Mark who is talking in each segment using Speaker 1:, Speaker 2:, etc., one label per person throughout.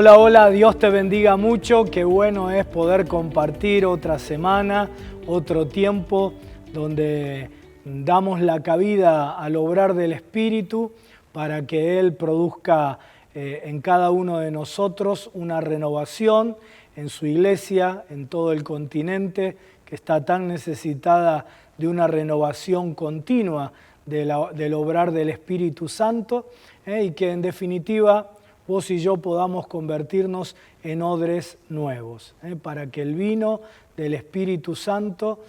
Speaker 1: Hola, hola, Dios te bendiga mucho. Qué bueno es poder compartir otra semana, otro tiempo donde damos la cabida al obrar del Espíritu para que Él produzca en cada uno de nosotros una renovación en su iglesia, en todo el continente, que está tan necesitada de una renovación continua del obrar del Espíritu Santo, y que en definitiva vos y yo podamos convertirnos en odres nuevos, para que el vino del Espíritu Santo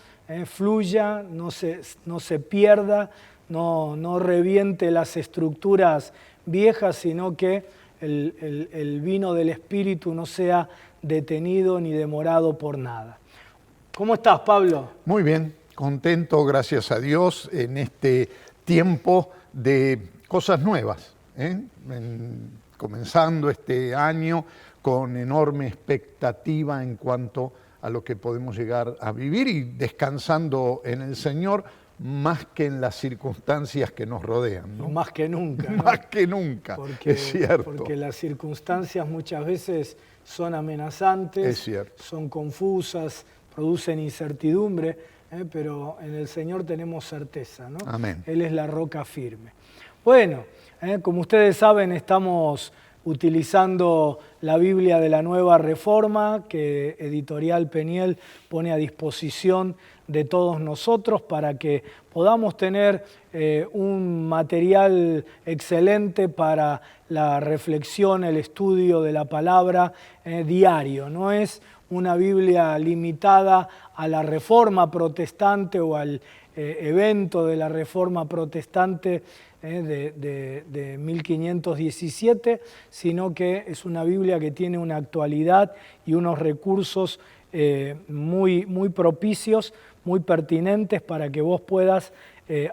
Speaker 1: fluya, no se pierda, no reviente las estructuras viejas, sino que el vino del Espíritu no sea detenido ni demorado por nada. ¿Cómo estás, Pablo?
Speaker 2: Muy bien, contento, gracias a Dios, en este tiempo de cosas nuevas, comenzando este año con enorme expectativa en cuanto a lo que podemos llegar a vivir y descansando en el Señor más que en las circunstancias que nos rodean, ¿no?
Speaker 1: Y más que nunca, ¿no?
Speaker 2: Más que nunca, es cierto.
Speaker 1: Porque las circunstancias muchas veces son amenazantes,
Speaker 2: es cierto.
Speaker 1: Son confusas, producen incertidumbre, pero en el Señor tenemos certeza, ¿no?
Speaker 2: Amén.
Speaker 1: Él es la roca firme. Bueno, como ustedes saben, estamos utilizando la Biblia de la Nueva Reforma que Editorial Peniel pone a disposición de todos nosotros para que podamos tener un material excelente para la reflexión, el estudio de la palabra diario. No es una Biblia limitada a la Reforma Protestante o al evento de la Reforma Protestante de 1517, sino que es una Biblia que tiene una actualidad y unos recursos muy propicios, muy pertinentes para que vos puedas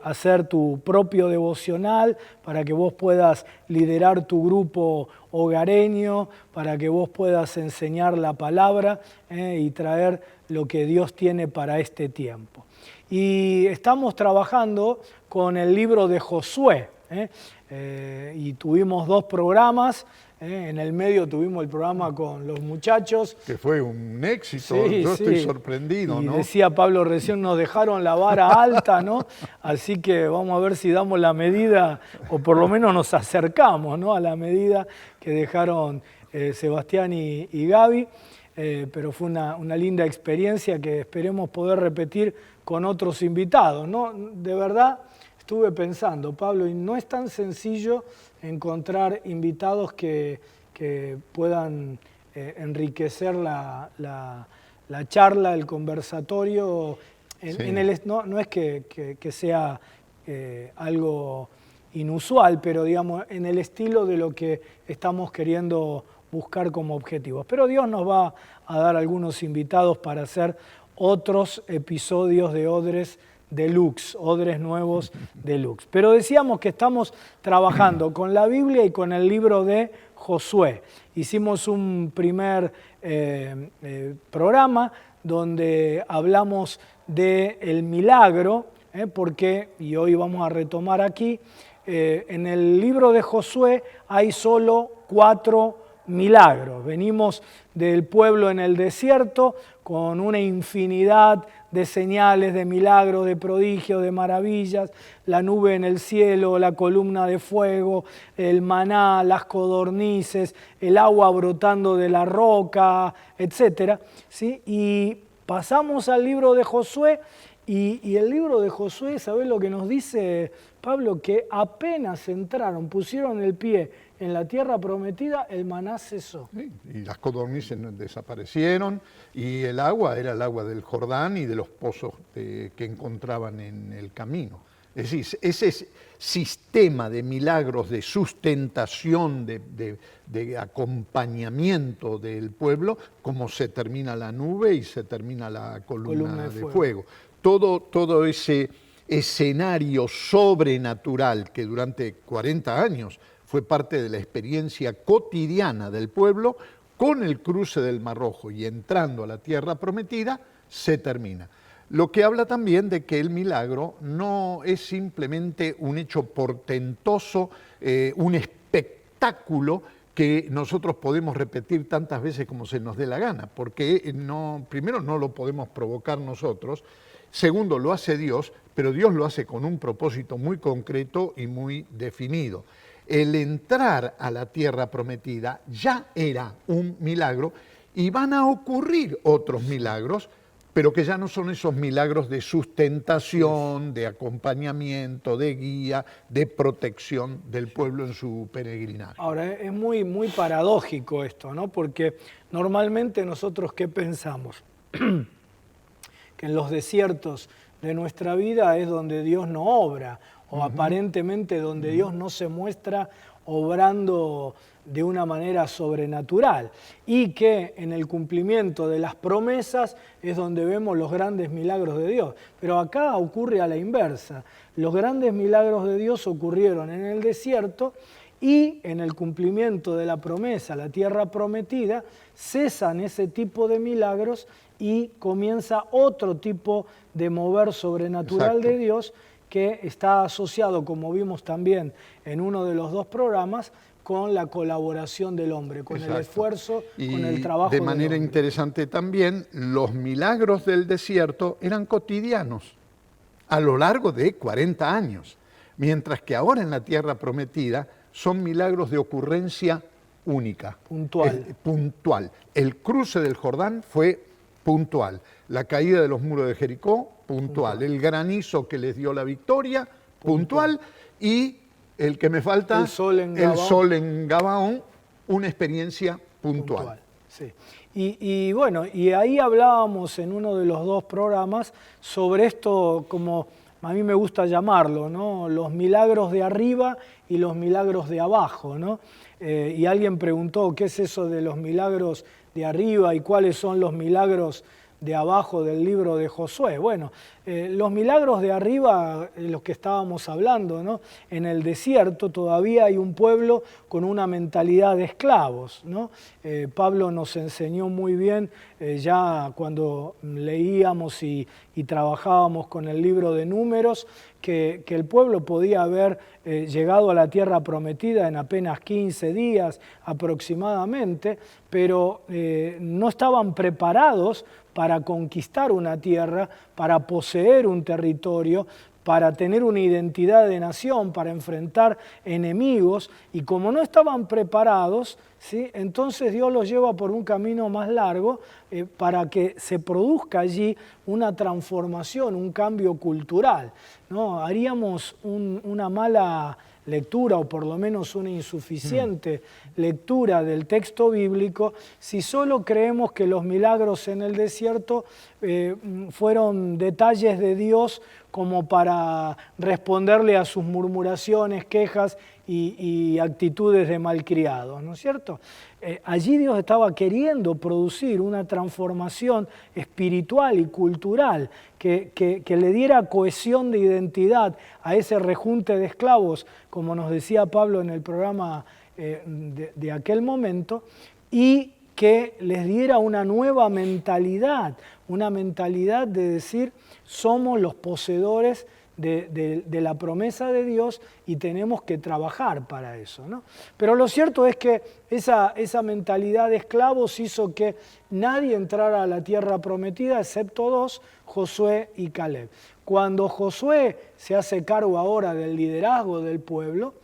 Speaker 1: hacer tu propio devocional, para que vos puedas liderar tu grupo hogareño, para que vos puedas enseñar la palabra y traer lo que Dios tiene para este tiempo. Y estamos trabajando con el libro de Josué, y tuvimos 2 programas. En el medio tuvimos el programa con los muchachos.
Speaker 2: Que fue un éxito,
Speaker 1: sí,
Speaker 2: yo estoy
Speaker 1: sí.
Speaker 2: sorprendido,
Speaker 1: y
Speaker 2: ¿no?
Speaker 1: Decía Pablo recién, nos dejaron la vara alta, ¿no? Así que vamos a ver si damos la medida, o por lo menos nos acercamos, ¿no?, a la medida que dejaron Sebastián y Gaby. Pero fue una linda experiencia que esperemos poder repetir con otros invitados, ¿no? De verdad, estuve pensando, Pablo, y no es tan sencillo encontrar invitados que puedan enriquecer la charla, el conversatorio.
Speaker 2: Sí.
Speaker 1: No es que sea algo inusual, pero digamos en el estilo de lo que estamos queriendo buscar como objetivos. Pero Dios nos va a dar algunos invitados para hacer otros episodios de Odres Deluxe, Odres Nuevos Deluxe. Pero decíamos que estamos trabajando con la Biblia y con el libro de Josué. Hicimos un primer programa donde hablamos del milagro, porque, y hoy vamos a retomar aquí, en el libro de Josué hay solo 4 milagros. Venimos del pueblo en el desierto con una infinidad de señales, de milagros, de prodigios, de maravillas, la nube en el cielo, la columna de fuego, el maná, las codornices, el agua brotando de la roca, etc. ¿Sí? Y pasamos al libro de Josué, y el libro de Josué, ¿sabés lo que nos dice, Pablo? Que apenas entraron, pusieron el pie en la tierra prometida, el maná cesó.
Speaker 2: Sí, y las codornices desaparecieron y el agua era el agua del Jordán y de los pozos que encontraban en el camino. Es decir, ese sistema de milagros, de sustentación, de acompañamiento del pueblo, como se termina la nube y se termina la columna de fuego. Todo ese escenario sobrenatural que durante 40 años fue parte de la experiencia cotidiana del pueblo, con el cruce del Mar Rojo y entrando a la tierra prometida, se termina. Lo que habla también de que el milagro no es simplemente un hecho portentoso, un espectáculo que nosotros podemos repetir tantas veces como se nos dé la gana, porque primero no lo podemos provocar nosotros, segundo lo hace Dios, pero Dios lo hace con un propósito muy concreto y muy definido. El entrar a la tierra prometida ya era un milagro y van a ocurrir otros milagros, pero que ya no son esos milagros de sustentación, de acompañamiento, de guía, de protección del pueblo en su peregrinaje.
Speaker 1: Ahora, es muy, muy paradójico esto, ¿no? Porque normalmente nosotros, ¿qué pensamos? Que en los desiertos de nuestra vida es donde Dios no obra, o aparentemente donde Dios no se muestra obrando de una manera sobrenatural, y que en el cumplimiento de las promesas es donde vemos los grandes milagros de Dios. Pero acá ocurre a la inversa. Los grandes milagros de Dios ocurrieron en el desierto y en el cumplimiento de la promesa, la tierra prometida, cesan ese tipo de milagros y comienza otro tipo de mover sobrenatural de Dios que está asociado, como vimos también en uno de los 2 programas, con la colaboración del hombre, con el esfuerzo, con el trabajo del hombre.
Speaker 2: De manera interesante también, los milagros del desierto eran cotidianos a lo largo de 40 años, mientras que ahora en la tierra prometida son milagros de ocurrencia única.
Speaker 1: Puntual.
Speaker 2: Puntual. El cruce del Jordán fue puntual. La caída de los muros de Jericó, puntual. El granizo que les dio la victoria, puntual. Y el que me falta, el sol en Gabaón, una experiencia puntual.
Speaker 1: Sí. Y bueno, y ahí hablábamos en uno de los 2 programas sobre esto, como a mí me gusta llamarlo, ¿no? Los milagros de arriba y los milagros de abajo, ¿no? Y alguien preguntó, ¿qué es eso de los milagros de arriba y cuáles son los milagros de abajo del libro de Josué? Bueno, los milagros de arriba, los que estábamos hablando, ¿no? En el desierto todavía hay un pueblo con una mentalidad de esclavos, ¿no? Pablo nos enseñó muy bien, ya cuando leíamos y trabajábamos con el libro de Números, que el pueblo podía haber llegado a la tierra prometida en apenas 15 días aproximadamente, pero no estaban preparados para conquistar una tierra, para poseer un territorio, para tener una identidad de nación, para enfrentar enemigos, y como no estaban preparados, ¿sí? Entonces Dios los lleva por un camino más largo para que se produzca allí una transformación, un cambio cultural, ¿no? Haríamos una mala lectura, o por lo menos una insuficiente lectura del texto bíblico, si solo creemos que los milagros en el desierto fueron detalles de Dios como para responderle a sus murmuraciones, quejas y actitudes de malcriados, ¿no es cierto? Allí Dios estaba queriendo producir una transformación espiritual y cultural que le diera cohesión de identidad a ese rejunte de esclavos, como nos decía Pablo en el programa de aquel momento, y que les diera una nueva mentalidad de decir, somos los poseedores de la promesa de Dios y tenemos que trabajar para eso, ¿no? Pero lo cierto es que esa mentalidad de esclavos hizo que nadie entrara a la tierra prometida excepto 2, Josué y Caleb. Cuando Josué se hace cargo ahora del liderazgo del pueblo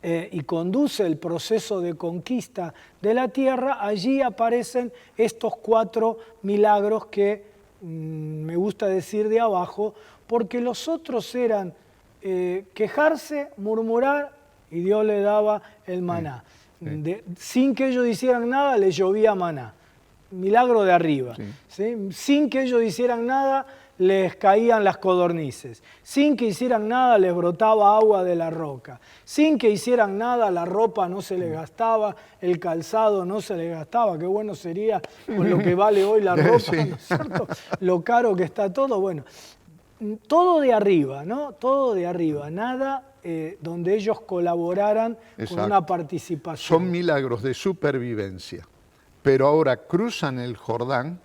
Speaker 1: y conduce el proceso de conquista de la tierra, allí aparecen estos 4 milagros que me gusta decir de abajo, porque los otros eran quejarse, murmurar, y Dios le daba el maná. Sin que ellos hicieran nada, les llovía maná. Milagro de arriba. ¿Sí? Sin que ellos hicieran nada, les caían las codornices. Sin que hicieran nada, les brotaba agua de la roca. Sin que hicieran nada, la ropa no se les gastaba, el calzado no se les gastaba. Qué bueno sería con lo que vale hoy la ropa, ¿no es cierto? Lo caro que está todo. Bueno, todo de arriba, ¿no? Todo de arriba. Nada donde ellos colaboraran con una participación.
Speaker 2: Son milagros de supervivencia. Pero ahora cruzan el Jordán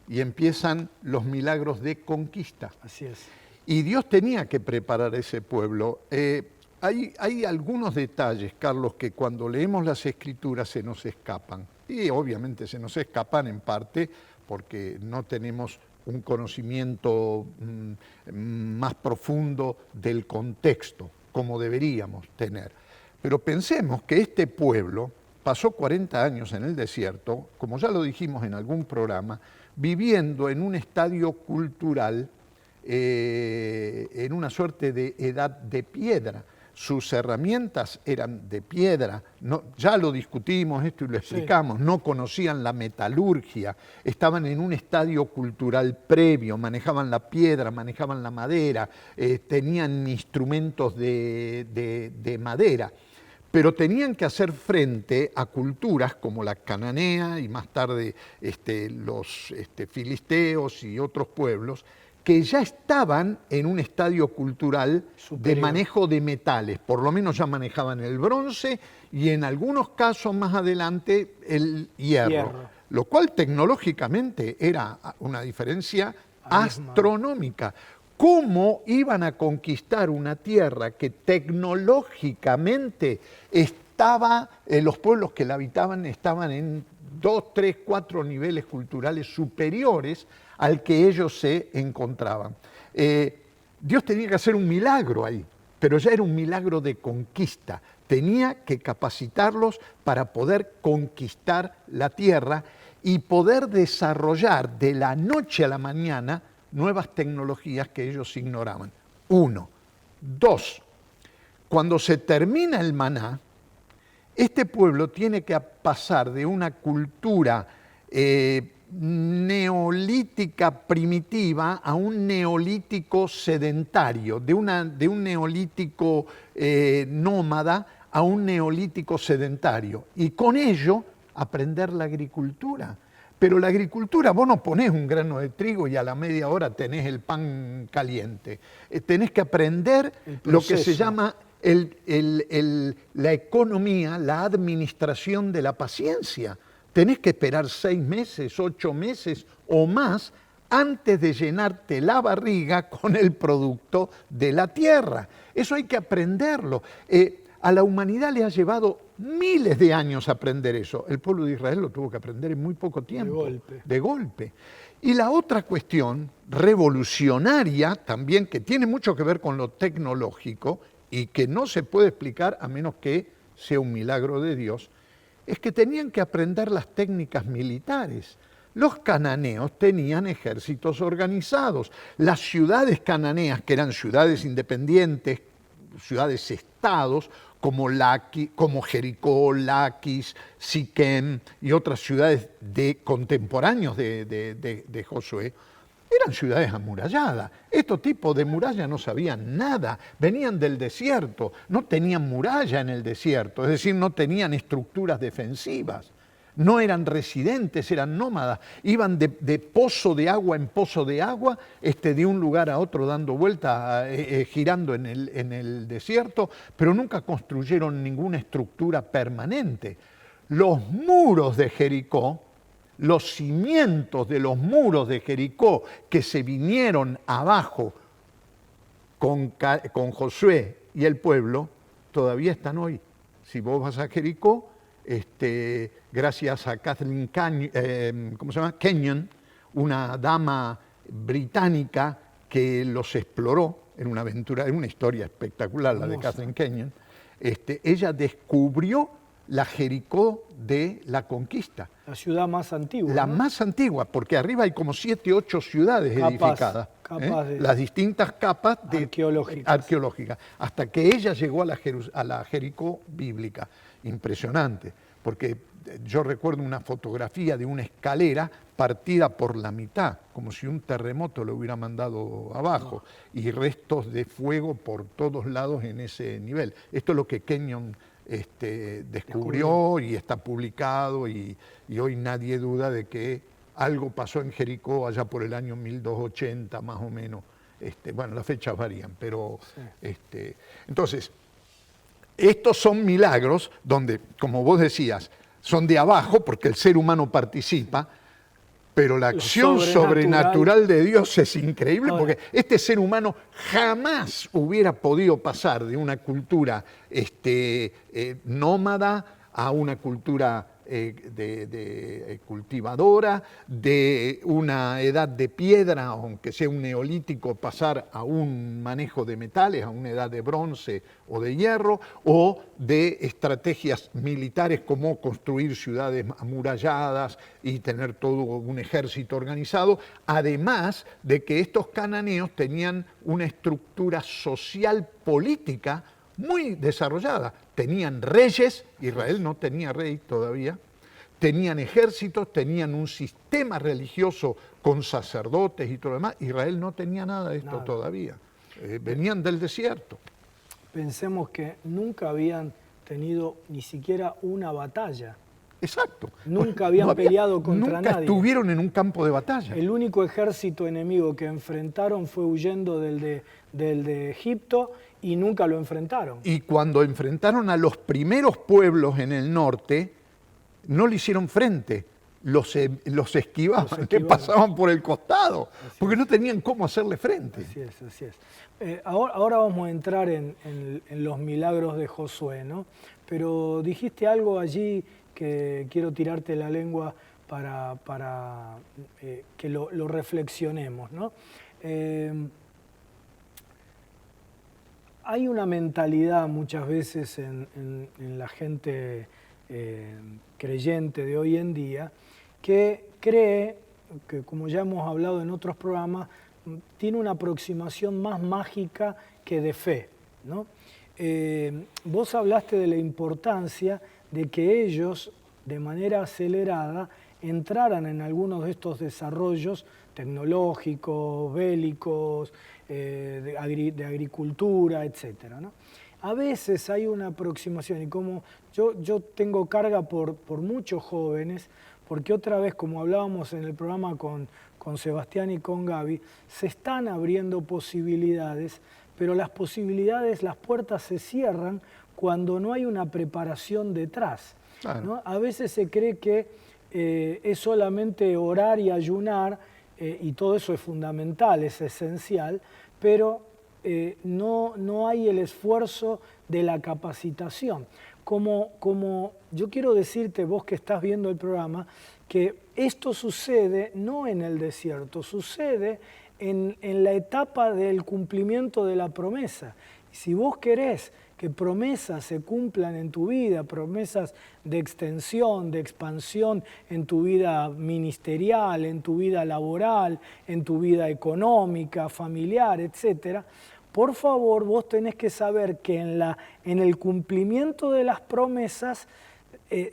Speaker 2: y empiezan los milagros de conquista.
Speaker 1: Así es.
Speaker 2: Y Dios tenía que preparar ese pueblo. hay algunos detalles, Carlos, que cuando leemos las Escrituras se nos escapan. Y obviamente se nos escapan en parte porque no tenemos un conocimiento más profundo del contexto, como deberíamos tener. Pero pensemos que este pueblo pasó 40 años en el desierto, como ya lo dijimos en algún programa, viviendo en un estadio cultural, en una suerte de edad de piedra. Sus herramientas eran de piedra, no, ya lo discutimos esto y lo explicamos, sí. No conocían la metalurgia, estaban en un estadio cultural previo, manejaban la piedra, manejaban la madera, tenían instrumentos de madera, pero tenían que hacer frente a culturas como la cananea y más tarde los filisteos y otros pueblos, que ya estaban en un estadio cultural superior de manejo de metales, por lo menos ya manejaban el bronce y en algunos casos más adelante el hierro. Lo cual tecnológicamente era una diferencia astronómica. ¿Cómo iban a conquistar una tierra que tecnológicamente estaba, los pueblos que la habitaban estaban en 2, 3, 4 niveles culturales superiores al que ellos se encontraban? Dios tenía que hacer un milagro ahí, pero ya era un milagro de conquista. Tenía que capacitarlos para poder conquistar la tierra y poder desarrollar de la noche a la mañana nuevas tecnologías que ellos ignoraban. 1. 2. Cuando se termina el maná, este pueblo tiene que pasar de una cultura neolítica primitiva a un neolítico sedentario, de un neolítico nómada a un neolítico sedentario, y con ello aprender la agricultura. Pero la agricultura, vos no ponés un grano de trigo y a la media hora tenés el pan caliente. Tenés que aprender lo que se llama la economía, la administración de la paciencia. Tenés que esperar 6 meses, 8 meses o más antes de llenarte la barriga con el producto de la tierra. Eso hay que aprenderlo. A la humanidad le ha llevado miles de años aprender eso. El pueblo de Israel lo tuvo que aprender en muy poco tiempo. De golpe. Y la otra cuestión revolucionaria también, que tiene mucho que ver con lo tecnológico y que no se puede explicar a menos que sea un milagro de Dios, es que tenían que aprender las técnicas militares. Los cananeos tenían ejércitos organizados. Las ciudades cananeas, que eran ciudades independientes, ciudades-estados, como Jericó, Laquis, Siquem y otras ciudades contemporáneos de Josué, eran ciudades amuralladas. Estos tipos de muralla no sabían nada, venían del desierto, no tenían muralla en el desierto, es decir, no tenían estructuras defensivas. No eran residentes, eran nómadas, iban de pozo de agua en pozo de agua, de un lugar a otro dando vueltas, girando en el desierto, pero nunca construyeron ninguna estructura permanente. Los muros de Jericó, los cimientos de los muros de Jericó que se vinieron abajo con Josué y el pueblo, todavía están hoy. Si vos vas a Jericó, gracias a Kathleen Kenyon, una dama británica que los exploró en una aventura, en una historia espectacular, la de Kathleen Kenyon, ella descubrió la Jericó de la conquista.
Speaker 1: La ciudad más antigua.
Speaker 2: La más antigua, porque arriba hay como 7, 8 ciudades edificadas. Las distintas capas arqueológicas. Hasta que ella llegó a la Jericó bíblica. Impresionante, porque yo recuerdo una fotografía de una escalera partida por la mitad, como si un terremoto lo hubiera mandado abajo, y restos de fuego por todos lados en ese nivel. Esto es lo que Kenyon descubrió y está publicado, y hoy nadie duda de que algo pasó en Jericó allá por el año 1280 más o menos. Bueno, las fechas varían, pero sí. Entonces, estos son milagros donde, como vos decías, son de abajo porque el ser humano participa, pero la acción sobrenatural de Dios es increíble. Ahora, porque este ser humano jamás hubiera podido pasar de una cultura nómada a una cultura cultivadora, de una edad de piedra, aunque sea un neolítico, pasar a un manejo de metales, a una edad de bronce o de hierro, o de estrategias militares como construir ciudades amuralladas y tener todo un ejército organizado, además de que estos cananeos tenían una estructura social política muy desarrollada. Tenían reyes, Israel no tenía rey todavía, tenían ejércitos, tenían un sistema religioso con sacerdotes y todo lo demás. Israel no tenía nada de esto todavía. Venían del desierto.
Speaker 1: Pensemos que nunca habían tenido ni siquiera una batalla.
Speaker 2: Exacto.
Speaker 1: Nunca habían peleado contra nadie.
Speaker 2: Nunca estuvieron en un campo de batalla.
Speaker 1: El único ejército enemigo que enfrentaron fue huyendo del de Egipto, y nunca lo enfrentaron.
Speaker 2: Y cuando enfrentaron a los primeros pueblos en el norte, no le hicieron frente, los esquivaban, que pasaban por el costado, porque no tenían cómo hacerle frente.
Speaker 1: Así es, así es. Ahora vamos a entrar en los milagros de Josué, ¿no? Pero dijiste algo allí que quiero tirarte la lengua para que lo reflexionemos, ¿no? Hay una mentalidad muchas veces en la gente creyente de hoy en día que cree, que como ya hemos hablado en otros programas, tiene una aproximación más mágica que de fe, ¿no? Vos hablaste de la importancia de que ellos, de manera acelerada, entraran en algunos de estos desarrollos tecnológicos, bélicos, de agricultura, etcétera, ¿no? A veces hay una aproximación, y como yo tengo carga por muchos jóvenes, porque otra vez, como hablábamos en el programa con Sebastián y con Gaby, se están abriendo posibilidades, pero las posibilidades, las puertas se cierran cuando no hay una preparación detrás, ¿no? A veces se cree que es solamente orar y ayunar, y todo eso es fundamental, es esencial, pero no hay el esfuerzo de la capacitación. Como yo quiero decirte, vos que estás viendo el programa, que esto sucede no en el desierto, sucede en la etapa del cumplimiento de la promesa. Si vos querés que promesas se cumplan en tu vida, promesas de extensión, de expansión en tu vida ministerial, en tu vida laboral, en tu vida económica, familiar, etcétera, por favor, vos tenés que saber que en el cumplimiento de las promesas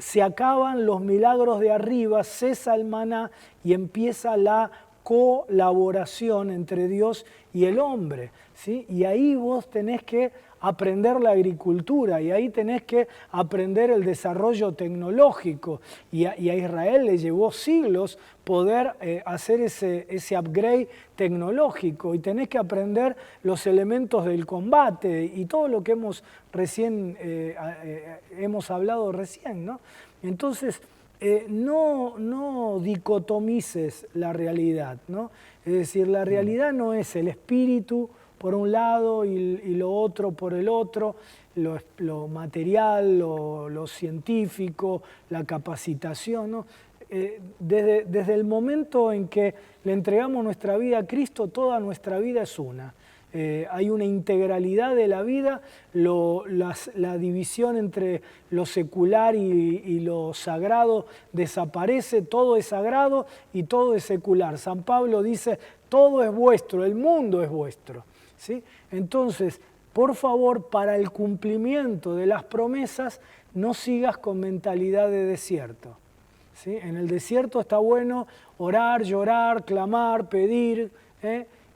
Speaker 1: se acaban los milagros de arriba, cesa el maná y empieza la colaboración entre Dios y el hombre, ¿sí? Y ahí vos tenés que aprender la agricultura, y ahí tenés que aprender el desarrollo tecnológico, y a Israel le llevó siglos poder hacer ese upgrade tecnológico, y tenés que aprender los elementos del combate y todo lo que hemos hablado recién, ¿no? Entonces, no dicotomices la realidad, ¿no? Es decir, la realidad no es el espíritu por un lado y lo otro por el otro, lo material, lo científico, la capacitación, ¿no? Desde el momento en que le entregamos nuestra vida a Cristo, toda nuestra vida es una. Hay una integralidad de la vida, la división entre lo secular y lo sagrado desaparece, todo es sagrado y todo es secular. San Pablo dice, todo es vuestro, el mundo es vuestro, ¿sí? Entonces, por favor, para el cumplimiento de las promesas, no sigas con mentalidad de desierto, ¿sí? En el desierto está bueno orar, llorar, clamar, pedir,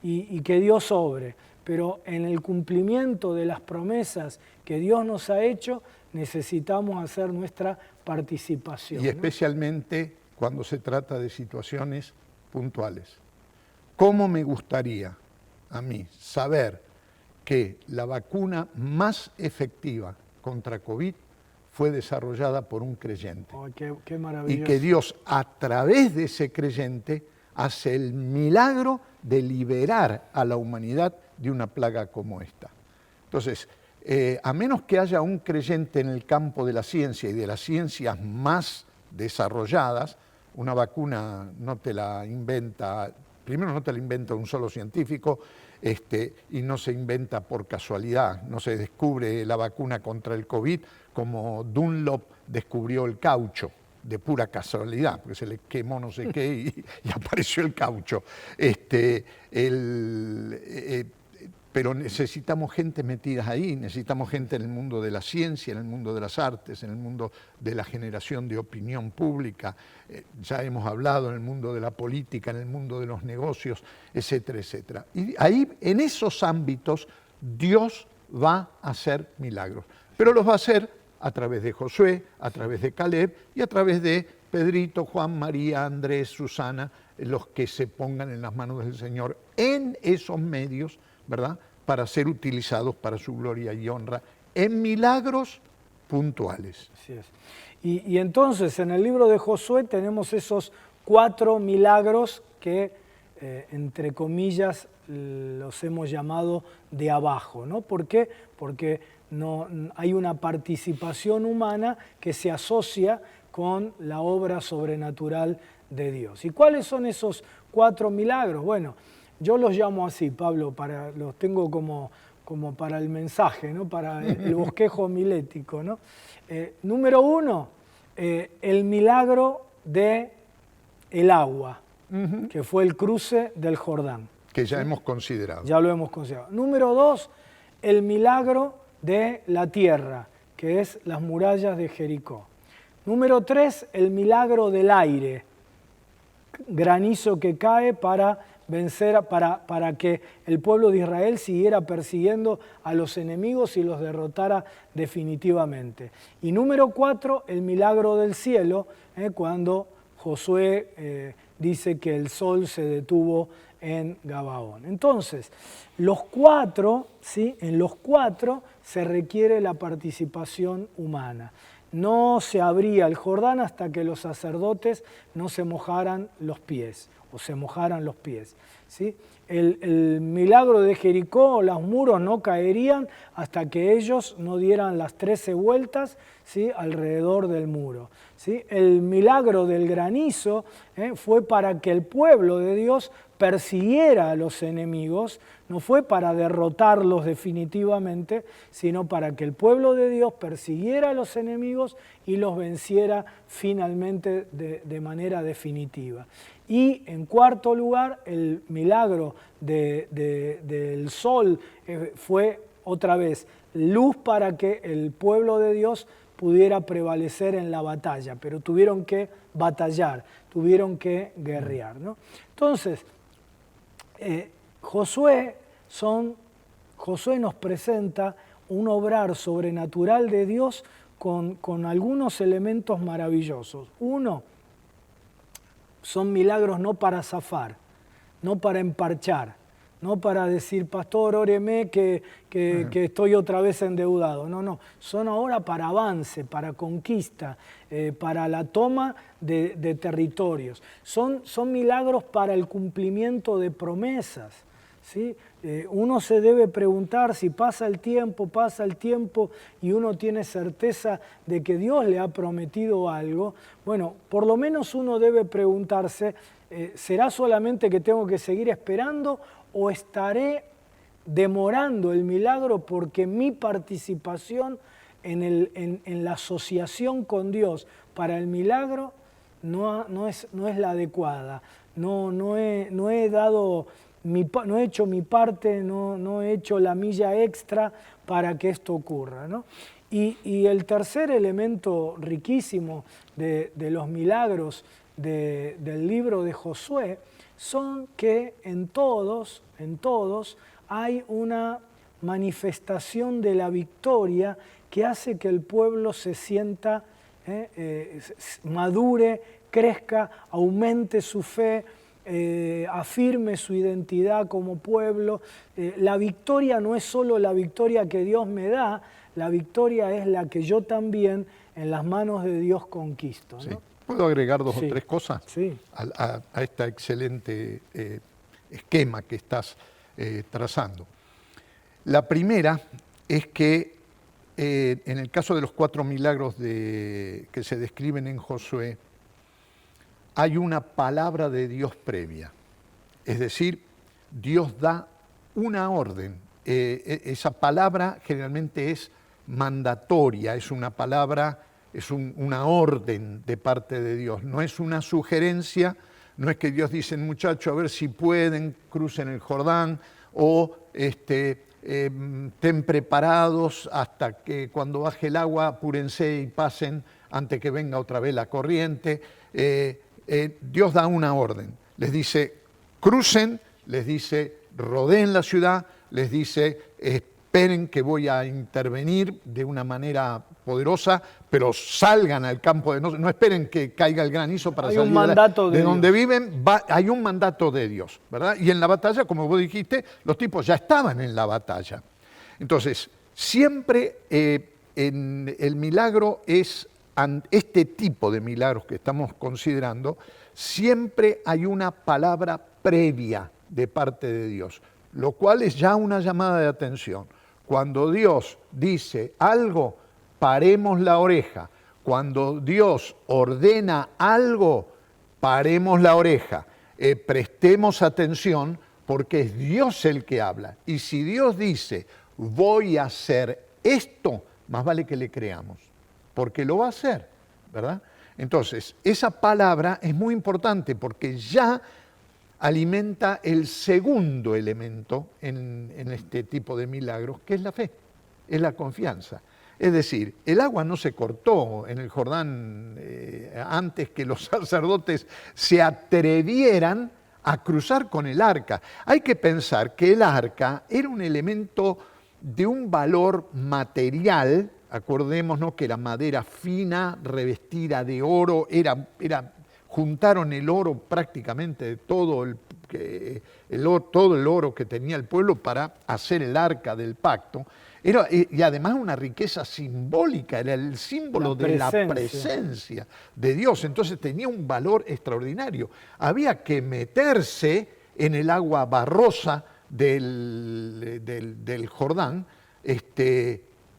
Speaker 1: y que Dios obre. Pero en el cumplimiento de las promesas que Dios nos ha hecho, necesitamos hacer nuestra participación,
Speaker 2: y especialmente cuando se trata de situaciones puntuales. ¿Cómo me gustaría a mí saber que la vacuna más efectiva contra COVID fue desarrollada por un creyente.
Speaker 1: Oh, qué
Speaker 2: Y
Speaker 1: maravilloso.
Speaker 2: que Dios, a través de ese creyente, hace el milagro de liberar a la humanidad de una plaga como esta. Entonces, a menos que haya un creyente en el campo de la ciencia y de las ciencias más desarrolladas, una vacuna no te la inventa, primero no te la inventa un solo científico, y no se inventa por casualidad, no se descubre la vacuna contra el COVID como Dunlop descubrió el caucho, de pura casualidad, porque se le quemó no sé qué y apareció el caucho. Pero necesitamos gente metida ahí, necesitamos gente en el mundo de la ciencia, en el mundo de las artes, en el mundo de la generación de opinión pública, ya hemos hablado en el mundo de la política, en el mundo de los negocios, etcétera, etcétera. Y ahí, en esos ámbitos, Dios va a hacer milagros, pero los va a hacer a través de Josué, a través de Caleb y a través de Pedrito, Juan, María, Andrés, Susana, los que se pongan en las manos del Señor en esos medios, ¿verdad?, para ser utilizados para su gloria y honra en milagros puntuales.
Speaker 1: Así es. Y entonces en el libro de Josué tenemos esos 4 milagros que, entre comillas, los hemos llamado de abajo, ¿no? ¿Por qué? Porque no, hay una participación humana que se asocia con la obra sobrenatural de Dios. ¿Y cuáles son esos 4 milagros? Bueno, yo los llamo así, Pablo, los tengo como para el mensaje, ¿no? Para el bosquejo homilético, ¿no? Número 1, el milagro del agua, que fue el cruce del Jordán.
Speaker 2: Que ya hemos considerado.
Speaker 1: Ya lo hemos considerado. Número 2, el milagro de la tierra, que es las murallas de Jericó. Número 3, el milagro del aire, granizo que cae para vencer, para que el pueblo de Israel siguiera persiguiendo a los enemigos y los derrotara definitivamente. Y número 4, el milagro del cielo, cuando Josué dice que el sol se detuvo en Gabaón. Entonces, los 4, ¿sí?, en los 4 se requiere la participación humana. No se abría el Jordán hasta que los sacerdotes no se mojaran los pies, o se mojaran los pies, ¿sí? El milagro de Jericó, los muros no caerían hasta que ellos no dieran las 13 vueltas, ¿sí?, alrededor del muro, ¿sí? El milagro del granizo fue para que el pueblo de Dios persiguiera a los enemigos, no fue para derrotarlos definitivamente, sino para que el pueblo de Dios persiguiera a los enemigos y los venciera finalmente de manera definitiva. Y en cuarto lugar, el milagro del sol fue otra vez luz para que el pueblo de Dios pudiera prevalecer en la batalla, pero tuvieron que batallar, tuvieron que guerrear, ¿no? Entonces, Josué nos presenta un obrar sobrenatural de Dios con algunos elementos maravillosos. Uno, son milagros no para zafar, no para emparchar, no para decir, pastor, óreme que estoy otra vez endeudado. No, son ahora para avance, para conquista, para la toma de territorios. Son milagros para el cumplimiento de promesas, ¿sí? Uno se debe preguntar si pasa el tiempo y uno tiene certeza de que Dios le ha prometido algo. Bueno, por lo menos uno debe preguntarse, ¿será solamente que tengo que seguir esperando o estaré demorando el milagro porque mi participación en la asociación con Dios para el milagro no es la adecuada? No he dado... no he hecho mi parte, no he hecho la milla extra para que esto ocurra, ¿no? Y el tercer elemento riquísimo de los milagros del libro de Josué son que en todos hay una manifestación de la victoria que hace que el pueblo se sienta, madure, crezca, aumente su fe, afirme su identidad como pueblo. La victoria no es solo la victoria que Dios me da, la victoria es la que yo también en las manos de Dios conquisto, ¿no?
Speaker 2: Sí. ¿Puedo agregar dos
Speaker 1: Sí.
Speaker 2: o tres cosas
Speaker 1: Sí.
Speaker 2: a este excelente esquema que estás trazando? La primera es que en el caso de los 4 milagros que se describen en Josué, hay una palabra de Dios previa. Es decir, Dios da una orden. Esa palabra generalmente es mandatoria, es una palabra, es una orden de parte de Dios. No es una sugerencia, no es que Dios dice, muchachos, a ver si pueden, crucen el Jordán, o estén preparados hasta que cuando baje el agua apúrense y pasen antes que venga otra vez la corriente. Dios da una orden, les dice crucen, les dice rodeen la ciudad, les dice esperen que voy a intervenir de una manera poderosa, pero salgan al campo, no esperen que caiga el granizo para salir de donde viven, hay un mandato de Dios, ¿verdad? Y en la batalla, como vos dijiste, los tipos ya estaban en la batalla. Entonces, siempre en el milagro es, este tipo de milagros que estamos considerando, siempre hay una palabra previa de parte de Dios, lo cual es ya una llamada de atención. Cuando Dios dice algo, paremos la oreja. Cuando Dios ordena algo, paremos la oreja. Prestemos atención porque es Dios el que habla. Y si Dios dice, voy a hacer esto, más vale que le creamos, porque lo va a hacer, ¿verdad? Entonces, esa palabra es muy importante porque ya alimenta el segundo elemento en este tipo de milagros, que es la fe, es la confianza. Es decir, el agua no se cortó en el Jordán antes que los sacerdotes se atrevieran a cruzar con el arca. Hay que pensar que el arca era un elemento de un valor material. Acordémonos que la madera fina, revestida de oro, juntaron el oro prácticamente de todo el oro que tenía el pueblo para hacer el arca del pacto. Y además una riqueza simbólica, era el símbolo de la presencia de Dios, entonces tenía un valor extraordinario. Había que meterse en el agua barrosa del Jordán,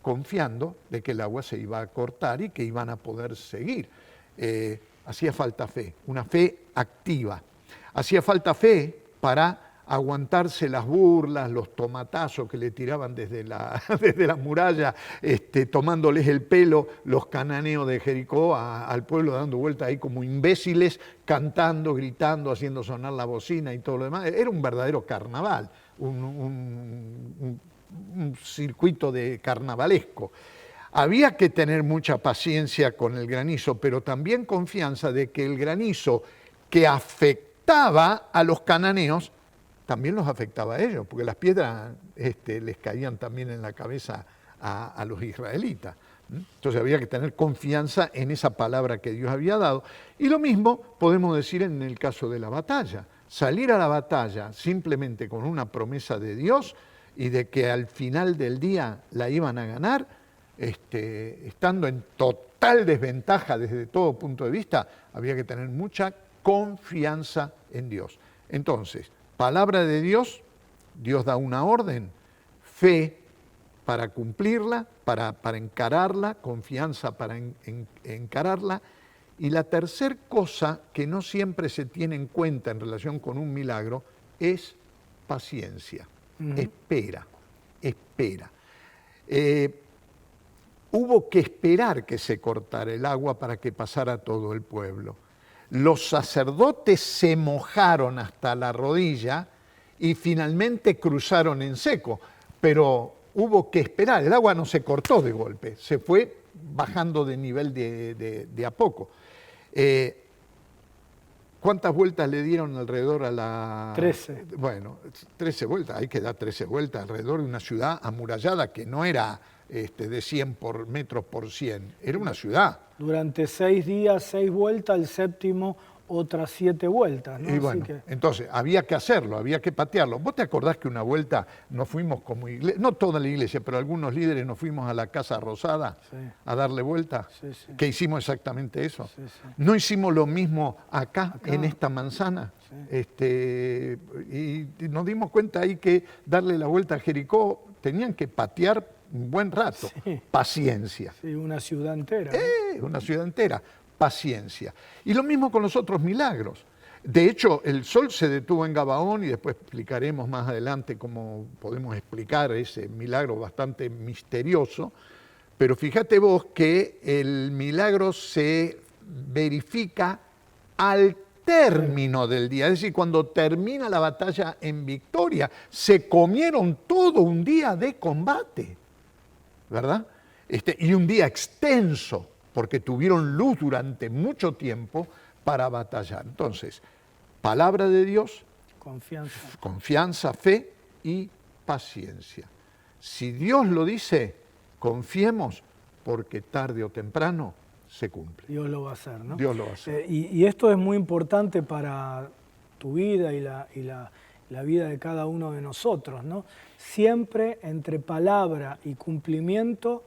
Speaker 2: confiando de que el agua se iba a cortar y que iban a poder seguir. Hacía falta fe, una fe activa. Hacía falta fe para aguantarse las burlas, los tomatazos que le tiraban desde la muralla, tomándoles el pelo los cananeos de Jericó al pueblo, dando vueltas ahí como imbéciles, cantando, gritando, haciendo sonar la bocina y todo lo demás. Era un verdadero carnaval, un circuito de carnavalesco. Había que tener mucha paciencia con el granizo, pero también confianza de que el granizo que afectaba a los cananeos también los afectaba a ellos, porque las piedras les caían también en la cabeza a los israelitas. Entonces había que tener confianza en esa palabra que Dios había dado. Y lo mismo podemos decir en el caso de la batalla. Salir a la batalla simplemente con una promesa de Dios y de que al final del día la iban a ganar, estando en total desventaja desde todo punto de vista, había que tener mucha confianza en Dios. Entonces, palabra de Dios, Dios da una orden, fe para cumplirla, para encararla, confianza para encararla. Y la tercera cosa que no siempre se tiene en cuenta en relación con un milagro es paciencia. Espera. Hubo que esperar que se cortara el agua para que pasara todo el pueblo. Los sacerdotes se mojaron hasta la rodilla y finalmente cruzaron en seco, pero hubo que esperar, el agua no se cortó de golpe, se fue bajando de nivel de a poco. ¿Cuántas vueltas le dieron alrededor a la...?
Speaker 1: 13.
Speaker 2: Bueno, 13 vueltas, hay que dar 13 vueltas alrededor de una ciudad amurallada que no era de 100 metros por 100, era una ciudad.
Speaker 1: Durante 6 días, 6 vueltas, el séptimo otras 7 vueltas, ¿no?
Speaker 2: Y bueno, entonces había que hacerlo, había que patearlo. ¿Vos te acordás que una vuelta nos fuimos como iglesia, no toda la iglesia, pero algunos líderes nos fuimos a la Casa Rosada a darle vuelta?
Speaker 1: Sí.
Speaker 2: Que hicimos exactamente eso.
Speaker 1: Sí.
Speaker 2: ¿No hicimos lo mismo acá, en esta manzana? Y nos dimos cuenta ahí que darle la vuelta a Jericó tenían que patear un buen rato. Paciencia.
Speaker 1: Sí, una ciudad entera.
Speaker 2: Una ciudad entera. Paciencia. Y lo mismo con los otros milagros. De hecho, el sol se detuvo en Gabaón y después explicaremos más adelante cómo podemos explicar ese milagro bastante misterioso. Pero fíjate vos que el milagro se verifica al término del día, es decir, cuando termina la batalla en victoria, se comieron todo un día de combate, ¿verdad? Y un día extenso, porque tuvieron luz durante mucho tiempo para batallar. Entonces, palabra de Dios, confianza, fe y paciencia. Si Dios lo dice, confiemos, porque tarde o temprano se cumple.
Speaker 1: Dios lo va a hacer, ¿no?
Speaker 2: Dios lo va a hacer.
Speaker 1: Y esto es muy importante para tu vida y la vida de cada uno de nosotros, ¿no? Siempre entre palabra y cumplimiento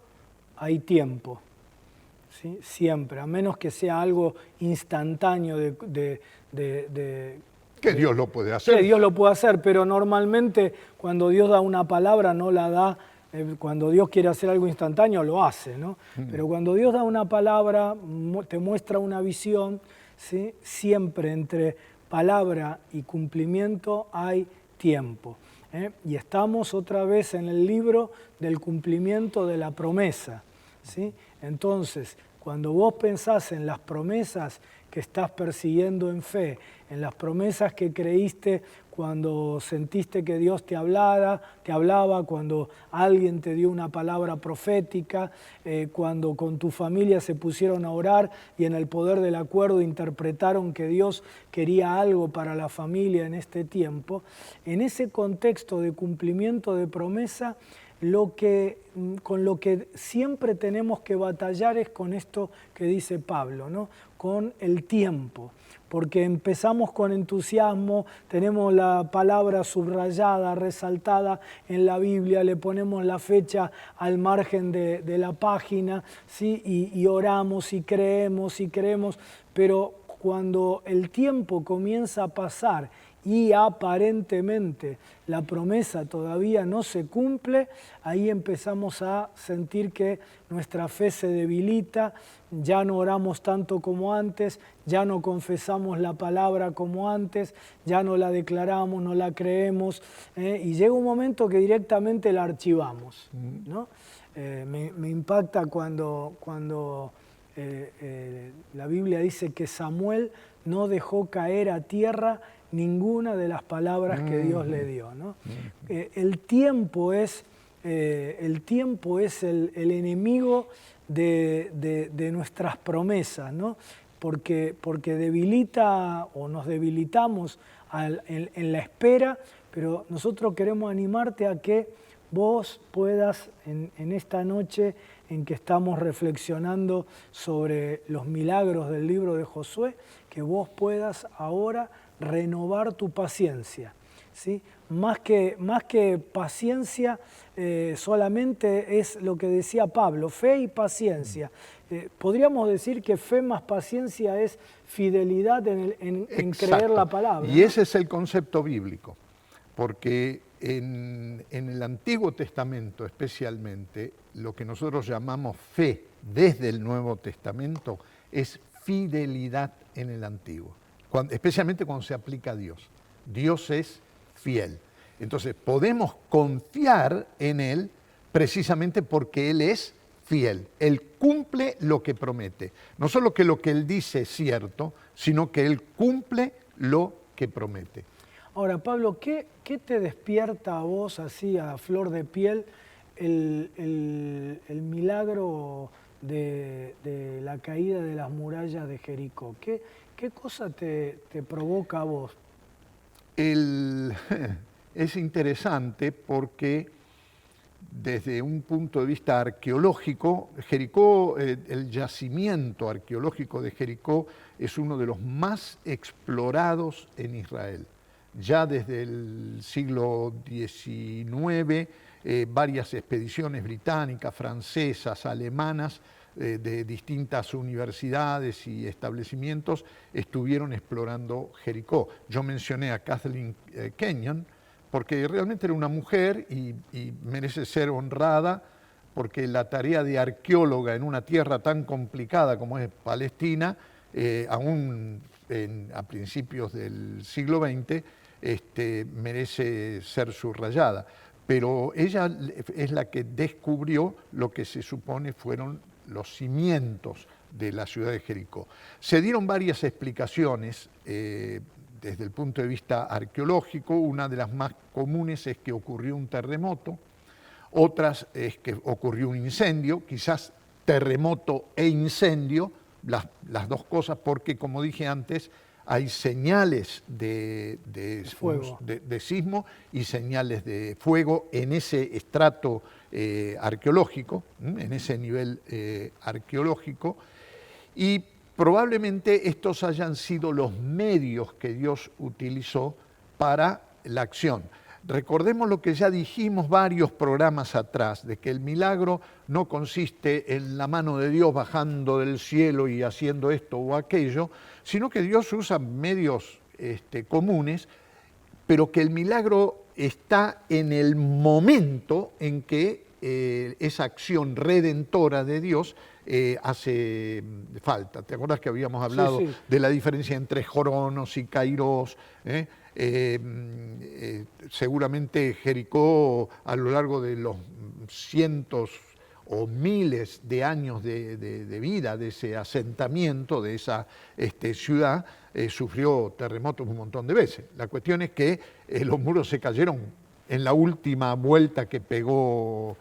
Speaker 1: hay tiempo, ¿sí? Siempre, a menos que sea algo instantáneo
Speaker 2: que Dios lo puede hacer.
Speaker 1: Que Dios lo puede hacer, pero normalmente cuando Dios da una palabra no la da. Cuando Dios quiere hacer algo instantáneo, lo hace, ¿no? Pero cuando Dios da una palabra, te muestra una visión, ¿sí? Siempre entre palabra y cumplimiento hay tiempo. Y estamos otra vez en el libro del cumplimiento de la promesa, ¿sí? Entonces, cuando vos pensás en las promesas que estás persiguiendo en fe, en las promesas que creíste cuando sentiste que Dios te hablaba, cuando alguien te dio una palabra profética, cuando con tu familia se pusieron a orar y en el poder del acuerdo interpretaron que Dios quería algo para la familia en este tiempo, en ese contexto de cumplimiento de promesa, con lo que siempre tenemos que batallar es con esto que dice Pablo, ¿no? Con el tiempo, porque empezamos con entusiasmo, tenemos la palabra subrayada, resaltada en la Biblia, le ponemos la fecha al margen de la página, ¿sí? y oramos y creemos, pero cuando el tiempo comienza a pasar y aparentemente la promesa todavía no se cumple, ahí empezamos a sentir que nuestra fe se debilita, ya no oramos tanto como antes, ya no confesamos la palabra como antes, ya no la declaramos, no la creemos, y llega un momento que directamente la archivamos, ¿no? Me impacta cuando la Biblia dice que Samuel no dejó caer a tierra ninguna de las palabras que Dios le dio, ¿no? El tiempo es el enemigo de nuestras promesas, ¿no? Porque debilita o nos debilitamos en la espera, pero nosotros queremos animarte a que vos puedas en esta noche en que estamos reflexionando sobre los milagros del libro de Josué, que vos puedas ahora renovar tu paciencia, ¿sí? Más que paciencia, solamente es lo que decía Pablo, fe y paciencia. Podríamos decir que fe más paciencia es fidelidad en creer la palabra,
Speaker 2: y ese es el concepto bíblico, porque en el Antiguo Testamento especialmente, lo que nosotros llamamos fe desde el Nuevo Testamento es fidelidad en el Antiguo, especialmente cuando se aplica a Dios. Dios es fiel. Entonces podemos confiar en Él precisamente porque Él es fiel. Él cumple lo que promete. No solo que lo que Él dice es cierto, sino que Él cumple lo que promete.
Speaker 1: Ahora, Pablo, ¿qué te despierta a vos así a flor de piel el milagro de la caída de las murallas de Jericó? ¿Qué cosa te provoca a vos?
Speaker 2: Es interesante porque desde un punto de vista arqueológico, Jericó, el yacimiento arqueológico de Jericó es uno de los más explorados en Israel. Ya desde el siglo XIX, varias expediciones británicas, francesas, alemanas, de distintas universidades y establecimientos estuvieron explorando Jericó. Yo mencioné a Kathleen Kenyon, porque realmente era una mujer y merece ser honrada, porque la tarea de arqueóloga en una tierra tan complicada como es Palestina, aún a principios del siglo XX, merece ser subrayada. Pero ella es la que descubrió lo que se supone fueron los cimientos de la ciudad de Jericó. Se dieron varias explicaciones desde el punto de vista arqueológico. Una de las más comunes es que ocurrió un terremoto, otras es que ocurrió un incendio, quizás terremoto e incendio, las dos cosas, porque como dije antes, hay señales de sismo y señales de fuego en ese estrato arqueológico, en ese nivel arqueológico, y probablemente estos hayan sido los medios que Dios utilizó para la acción. Recordemos lo que ya dijimos varios programas atrás, de que el milagro no consiste en la mano de Dios bajando del cielo y haciendo esto o aquello, sino que Dios usa medios comunes, pero que el milagro está en el momento en que esa acción redentora de Dios hace falta. ¿Te acuerdas que habíamos hablado de la diferencia entre Joronos y Kairos? Seguramente Jericó, a lo largo de los cientos o miles de años de vida de ese asentamiento, de esa ciudad, sufrió terremotos un montón de veces. La cuestión es que los muros se cayeron en la última vuelta que pegó,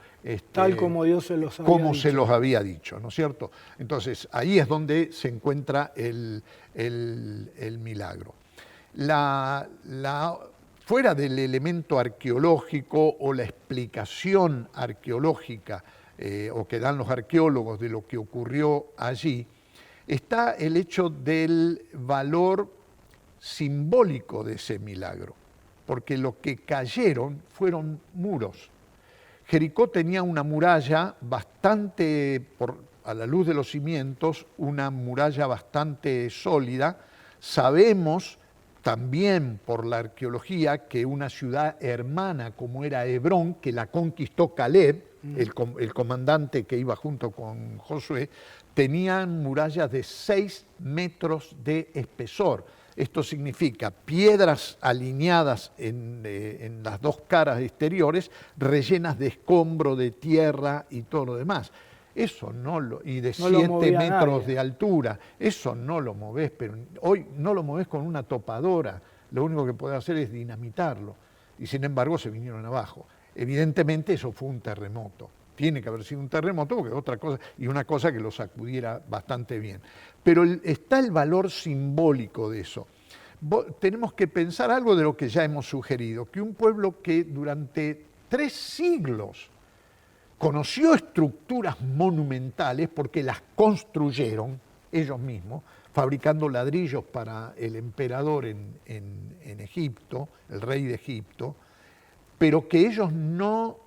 Speaker 1: tal como Dios se los había
Speaker 2: como
Speaker 1: dicho.
Speaker 2: se los había dicho, ¿no es cierto? Entonces, ahí es donde se encuentra el milagro. Fuera del elemento arqueológico o la explicación arqueológica o que dan los arqueólogos de lo que ocurrió allí, está el hecho del valor simbólico de ese milagro, porque lo que cayeron fueron muros. Jericó tenía una muralla bastante, a la luz de los cimientos, una muralla bastante sólida. Sabemos también por la arqueología que una ciudad hermana como era Hebrón, que la conquistó Caleb, el comandante que iba junto con Josué, tenían murallas de 6 metros de espesor. Esto significa piedras alineadas en las dos caras exteriores, rellenas de escombro, de tierra y todo lo demás. Eso y de 7 metros de altura, eso no lo movés, pero hoy no lo movés con una topadora, lo único que podés hacer es dinamitarlo, y sin embargo se vinieron abajo. Evidentemente eso fue un terremoto, tiene que haber sido un terremoto, porque otra cosa, y una cosa que lo sacudiera bastante bien. Pero está el valor simbólico de eso. Tenemos que pensar algo de lo que ya hemos sugerido, que un pueblo que durante 3 siglos conoció estructuras monumentales porque las construyeron ellos mismos, fabricando ladrillos para el emperador en Egipto, el rey de Egipto, pero que ellos no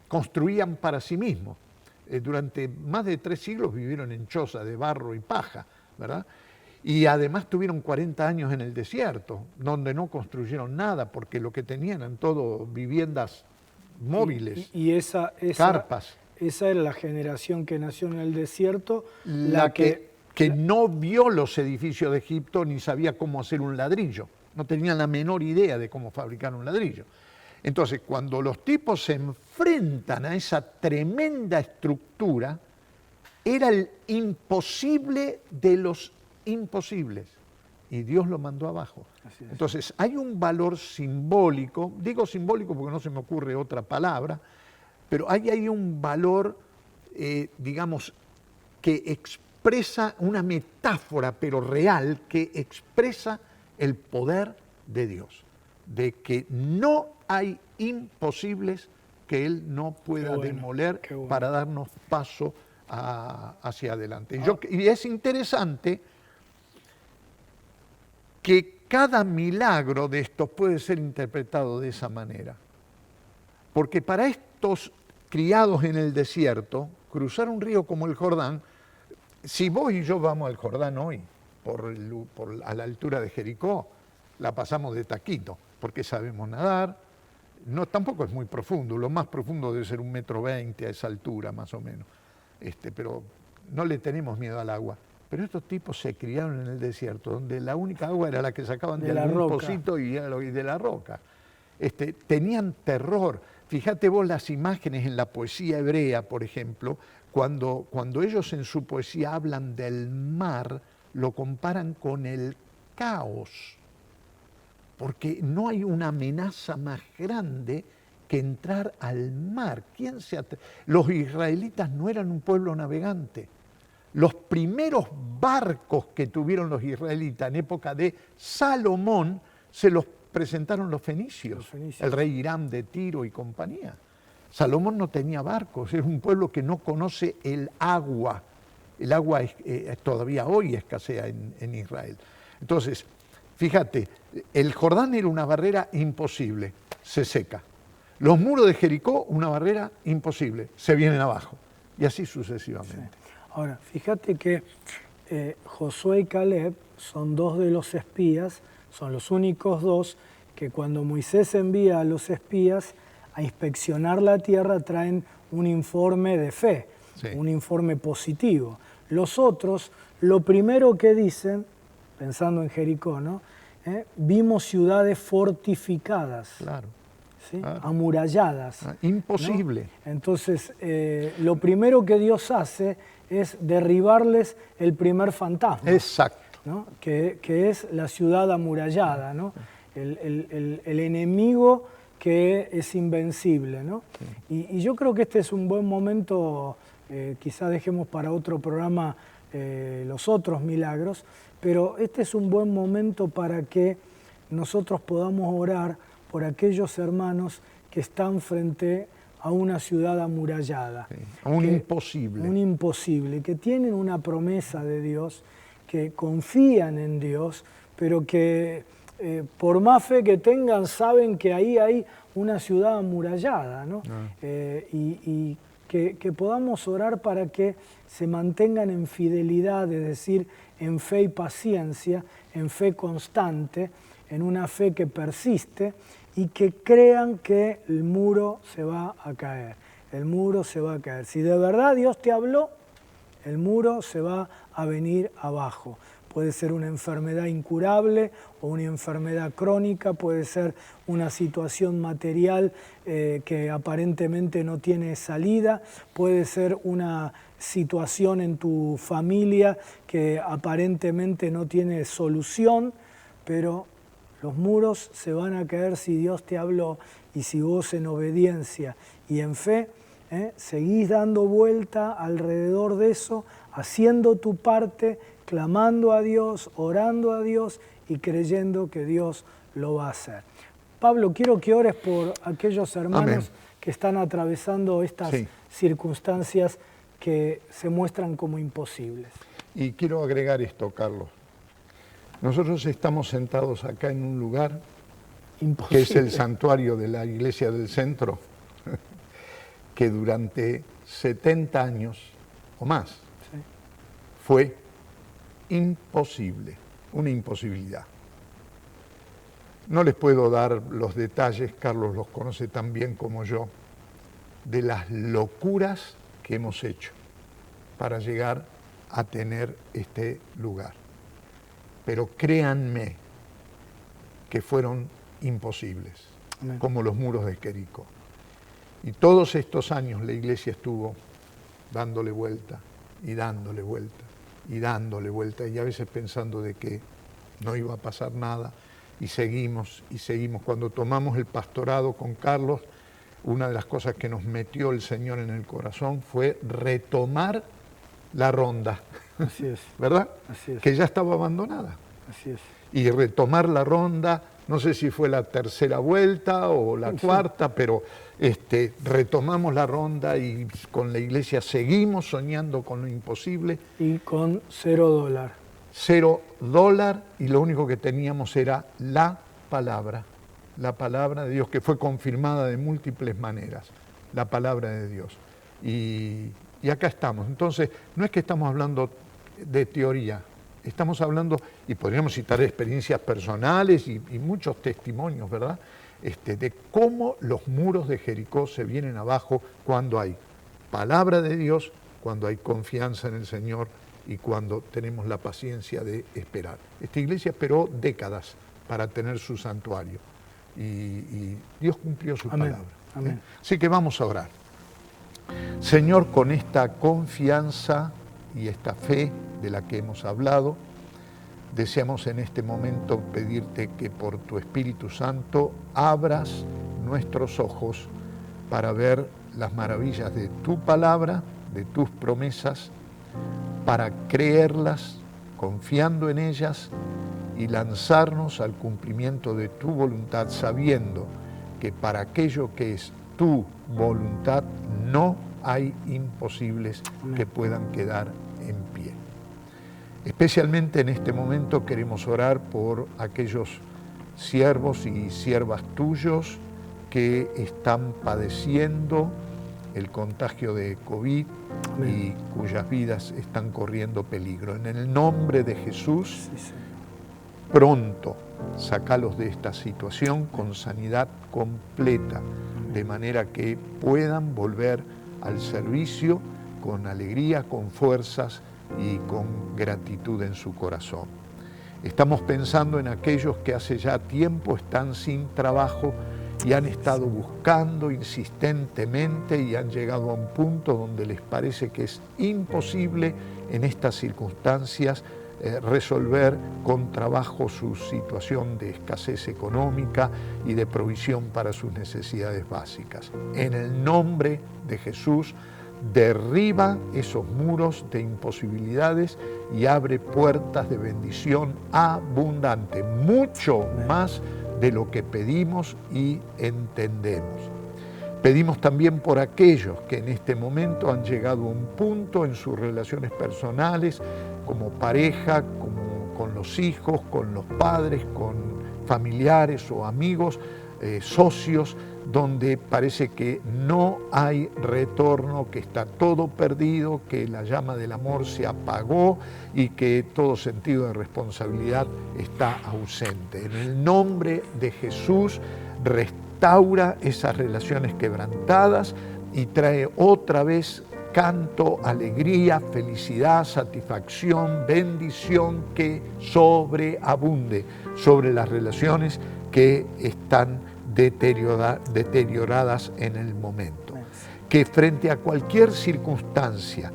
Speaker 2: construían para sí mismos. Durante más de 3 siglos vivieron en chozas de barro y paja, ¿verdad? Y además tuvieron 40 años en el desierto, donde no construyeron nada, porque lo que tenían eran todo viviendas móviles,
Speaker 1: y
Speaker 2: carpas.
Speaker 1: Esa era la generación que nació en el desierto,
Speaker 2: la que no vio los edificios de Egipto ni sabía cómo hacer un ladrillo, no tenían la menor idea de cómo fabricar un ladrillo. Entonces, cuando los tipos se enfrentan a esa tremenda estructura, era el imposible de los imposibles, y Dios lo mandó abajo. Entonces, hay un valor simbólico, digo simbólico porque no se me ocurre otra palabra, pero hay un valor, digamos, que expresa una metáfora, pero real, que expresa el poder de Dios, de que no hay imposibles que Él no pueda demoler para darnos paso hacia adelante. Y es interesante que cada milagro de estos puede ser interpretado de esa manera. Porque para estos criados en el desierto, cruzar un río como el Jordán, si vos y yo vamos al Jordán hoy, a la altura de Jericó, la pasamos de taquito, porque sabemos nadar. No, tampoco es muy profundo, lo más profundo debe ser 1,20 m a esa altura más o menos. Pero no le tenemos miedo al agua. Pero estos tipos se criaron en el desierto, donde la única agua era la que sacaban de algún pocito y de la roca. Tenían terror. Fíjate vos las imágenes en la poesía hebrea, por ejemplo, cuando ellos en su poesía hablan del mar, lo comparan con el caos. Porque no hay una amenaza más grande que entrar al mar. Los israelitas no eran un pueblo navegante. Los primeros barcos que tuvieron los israelitas en época de Salomón se los presentaron los fenicios, el rey Hiram de Tiro y compañía. Salomón no tenía barcos, es un pueblo que no conoce el agua. El agua todavía hoy escasea en Israel. Entonces, fíjate, el Jordán era una barrera imposible, se seca. Los muros de Jericó, una barrera imposible, se vienen abajo. Y así sucesivamente.
Speaker 1: Sí. Ahora, fíjate que Josué y Caleb son dos de los espías, son los únicos dos que cuando Moisés envía a los espías a inspeccionar la tierra traen un informe de fe, un informe positivo. Los otros, lo primero que dicen, pensando en Jericó, ¿no? Vimos ciudades fortificadas, ¿sí? Amuralladas.
Speaker 2: Imposible.
Speaker 1: ¿No? Entonces, lo primero que Dios hace es derribarles el primer fantasma.
Speaker 2: Exacto.
Speaker 1: ¿No? Que es la ciudad amurallada, ¿no? El enemigo que es invencible, ¿no? Y yo creo que este es un buen momento, quizá dejemos para otro programa los otros milagros, pero este es un buen momento para que nosotros podamos orar por aquellos hermanos que están frente a una ciudad amurallada.
Speaker 2: Un imposible.
Speaker 1: Un imposible, que tienen una promesa de Dios, que confían en Dios, pero que por más fe que tengan, saben que ahí hay una ciudad amurallada, ¿no? Y que podamos orar para que se mantengan en fidelidad, es decir, en fe y paciencia, en fe constante, en una fe que persiste y que crean que el muro se va a caer. El muro se va a caer. Si de verdad Dios te habló, el muro se va a venir abajo. Puede ser una enfermedad incurable o una enfermedad crónica, puede ser una situación material que aparentemente no tiene salida, puede ser una situación en tu familia que aparentemente no tiene solución, pero los muros se van a caer si Dios te habló y si vos en obediencia y en fe seguís dando vuelta alrededor de eso, haciendo tu parte, clamando a Dios, orando a Dios y creyendo que Dios lo va a hacer. Pablo, quiero que ores por aquellos hermanos que están atravesando estas circunstancias que se muestran como imposibles.
Speaker 2: Y quiero agregar esto, Carlos. Nosotros estamos sentados acá en un lugar que es el santuario de la iglesia del centro, que durante 70 años o más fue imposible, una imposibilidad. No les puedo dar los detalles, Carlos los conoce tan bien como yo, de las locuras que hemos hecho para llegar a tener este lugar. Pero créanme que fueron imposibles, como los muros de Jericó. Y todos estos años la iglesia estuvo dándole vuelta y dándole vuelta y dándole vuelta, y a veces pensando de que no iba a pasar nada, y seguimos y seguimos. Cuando tomamos el pastorado con Carlos, una de las cosas que nos metió el Señor en el corazón fue retomar la ronda.
Speaker 1: Así es.
Speaker 2: ¿Verdad?
Speaker 1: Así es.
Speaker 2: Que ya estaba abandonada.
Speaker 1: Así es.
Speaker 2: Y retomar la ronda no sé si fue la tercera vuelta o la cuarta, pero retomamos la ronda y con la iglesia seguimos soñando con lo imposible.
Speaker 1: Y con $0.
Speaker 2: $0, y lo único que teníamos era la palabra de Dios, que fue confirmada de múltiples maneras, la palabra de Dios. Y acá estamos. Entonces, no es que estamos hablando de teoría, estamos hablando, y podríamos citar experiencias personales y muchos testimonios, ¿verdad? De cómo los muros de Jericó se vienen abajo cuando hay palabra de Dios, cuando hay confianza en el Señor y cuando tenemos la paciencia de esperar. Esta iglesia esperó décadas para tener su santuario y Dios cumplió su
Speaker 1: Amén.
Speaker 2: palabra.
Speaker 1: Amén.
Speaker 2: Así que vamos a orar. Señor, con esta confianza y esta fe de la que hemos hablado, deseamos en este momento pedirte que por tu Espíritu Santo abras nuestros ojos para ver las maravillas de tu palabra, de tus promesas, para creerlas, confiando en ellas y lanzarnos al cumplimiento de tu voluntad, sabiendo que para aquello que es tu voluntad no hay imposibles que puedan quedar en pie. Especialmente en este momento queremos orar por aquellos siervos y siervas tuyos que están padeciendo el contagio de COVID y cuyas vidas están corriendo peligro. En el nombre de Jesús, pronto sácalos de esta situación con sanidad completa, de manera que puedan volver al servicio con alegría, con fuerzas y con gratitud en su corazón. Estamos pensando en aquellos que hace ya tiempo están sin trabajo y han estado buscando insistentemente y han llegado a un punto donde les parece que es imposible en estas circunstancias resolver con trabajo su situación de escasez económica y de provisión para sus necesidades básicas. En el nombre de Jesús, derriba esos muros de imposibilidades y abre puertas de bendición abundante, mucho más de lo que pedimos y entendemos. Pedimos también por aquellos que en este momento han llegado a un punto en sus relaciones personales, como pareja, como con los hijos, con los padres, con familiares o amigos, socios, donde parece que no hay retorno, que está todo perdido, que la llama del amor se apagó y que todo sentido de responsabilidad está ausente. En el nombre de Jesús, restaura esas relaciones quebrantadas y trae otra vez canto, alegría, felicidad, satisfacción, bendición que sobreabunde sobre las relaciones que están deterioradas en el momento. Que frente a cualquier circunstancia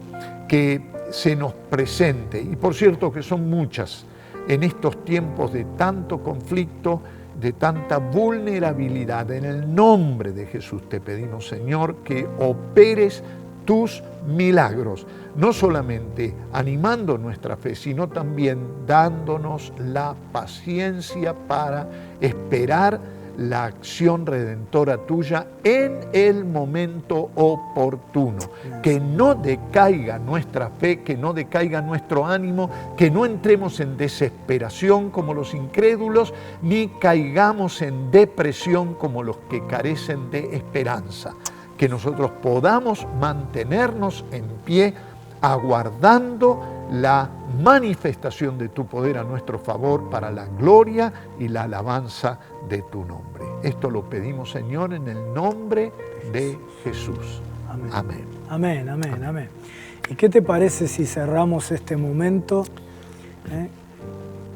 Speaker 2: que se nos presente, y por cierto que son muchas, en estos tiempos de tanto conflicto, de tanta vulnerabilidad, en el nombre de Jesús te pedimos, Señor, que operes tus milagros, no solamente animando nuestra fe, sino también dándonos la paciencia para esperar la acción redentora tuya en el momento oportuno. Que no decaiga nuestra fe, que no decaiga nuestro ánimo, que no entremos en desesperación como los incrédulos, ni caigamos en depresión como los que carecen de esperanza. Que nosotros podamos mantenernos en pie, aguardando la manifestación de tu poder a nuestro favor para la gloria y la alabanza de tu nombre. Esto lo pedimos, Señor, en el nombre de Jesús.
Speaker 1: Amén.
Speaker 2: Amén.
Speaker 1: Amén, amén, amén. ¿Y qué te parece si cerramos este momento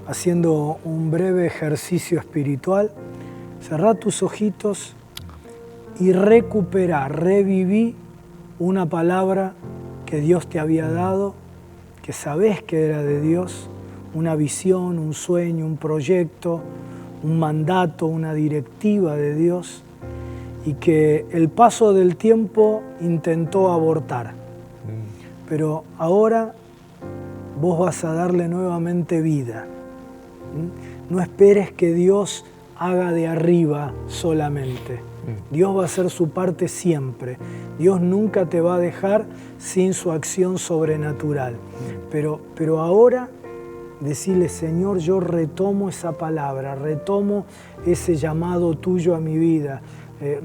Speaker 1: haciendo un breve ejercicio espiritual? Cerrá tus ojitos y reviví una palabra que Dios te había dado, que sabés que era de Dios, una visión, un sueño, un proyecto, un mandato, una directiva de Dios, y que el paso del tiempo intentó abortar. Pero ahora vos vas a darle nuevamente vida. No esperes que Dios haga de arriba solamente. Dios va a hacer su parte siempre. Dios nunca te va a dejar sin su acción sobrenatural. Pero ahora decirle, Señor, yo retomo esa palabra, retomo ese llamado tuyo a mi vida,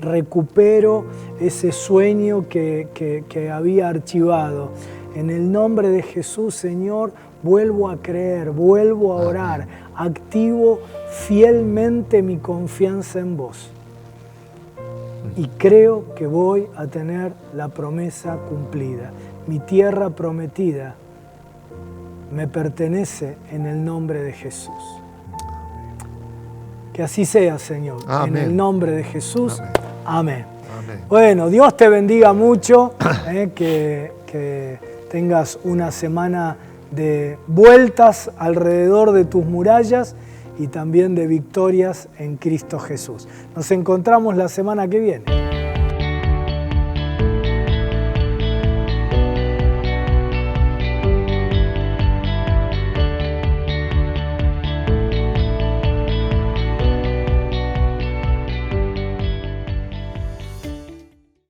Speaker 1: recupero ese sueño que había archivado. En el nombre de Jesús, Señor, vuelvo a creer, vuelvo a orar, activo fielmente mi confianza en vos. Y creo que voy a tener la promesa cumplida. Mi tierra prometida me pertenece en el nombre de Jesús. Que así sea, Señor.
Speaker 2: Amén.
Speaker 1: En el nombre de Jesús. Amén.
Speaker 2: Amén.
Speaker 1: Bueno, Dios te bendiga mucho, que tengas una semana de vueltas alrededor de tus murallas y también de victorias en Cristo Jesús. Nos encontramos la semana que viene.